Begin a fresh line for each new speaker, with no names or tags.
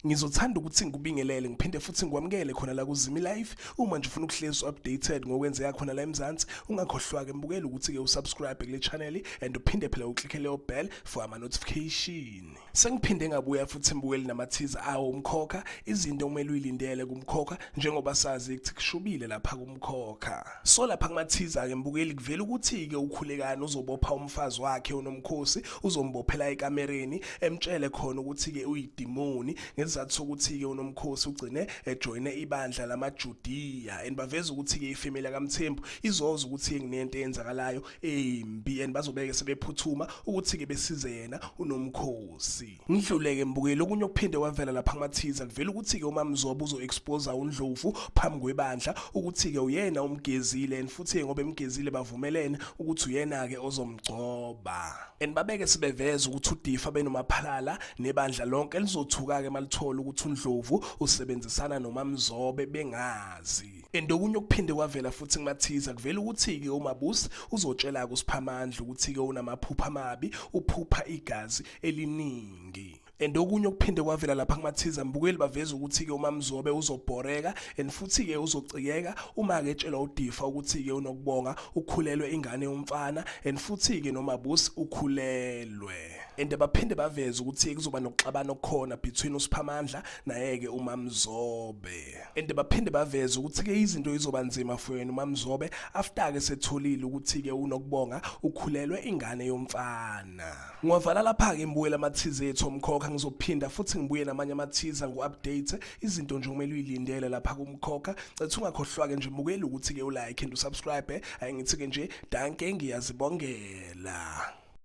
Ngizothanda ukuthi ngikubingelele ngiphinde futhi ngikwamukele khona la kuZimi Live. Uma nje ufuna ukuhlezi updated ngokwenzeka khona la eMzansi, ungakhohlwa-ke mbukela ukuthi-ke usubscribe kule channel and uphinde phela uklikhe leyo bell for ama notification. Sengiphinde ngabuya futhi mbukeli nama-teaser awo Umkhokha, izinto okumele uyilindele kuMkhokha njengoba sazi ukuthi kushubile lapha kuMkhokha. So lapha kuma-teaser-ke mbukeli kuvela ukuthi-ke ukhulekani uzobopha umfazi wakhe uNomkhosi, uzombophela ekamereni emtshele khona ukuthi-ke uyidimoni ngesizathu sokuthi-ke uNomkhosi ugcine ejoyine ibandla lamaJudiya and baveza ukuthi-ke ifamily kaMthembu izoza ukuthi-ke kunento eyenzakalayo embi and bazobeke sebephuthuma ukuthi-ke besize yena uNomkhosi. Ngidluleke mbukeli okunye okuphinde wavela lapha kuma-teaser kuvela ukuthi-ke uMaMzobe uzo-expose uNdlovu phambi kwebandla ukuthi-ke uyena umgezile and futhi ngoba emgezile bavumelene ukuthi uyena-ke ozomgcoba and babeke sebeveza ukuthi uDifa benomaphalala nebandla lonke lizothuka-ke malithola ukuthi uNdlovu usebenzisana noMaMzobe bengazi. And okunye okuphinde kwavela futhi kuma-teaser kuvela ukuthi-ke uMabusi uzotshela-ke uSiphamandla ukuthi-ke unamaphupha amabi, uphupha igazi eliningi. And okunye okuphinde kwavela lapha kuma-teaser mbukeli baveza ukuthi-ke uMaMzobe uzobhoreka and futhi-ke uzocikeka uma-ke etshela uDifa ukuthi-ke unokubonga ukhulelwe ingane yomfana and futhi-ke noMabusi ukhulelwe. And baphinde baveza ukuthi kuzoba nokuxabana okukhona between uSiphamandla naye-ke uMaMzobe. And baphinde baveza ukuthi-ke izinto izoba nzima for yena uMaMzobe after-ke setholile ukuthi-ke unokubonga ukhulelwe ingane yomfana. Ngiwavala lapha-ke mbukela ama-teaser ethu Umkhokha, ngizophinda futhi ngibuye namanye ama-teaser ngu-update izinto nje kumele uyilindele lapha kuMkhokha. Cetha ungakhohlwa-ke nje mbukela ukuthi-ke ulike and usubscribe. Ayingithi-ke nje danke ngiyazibongela.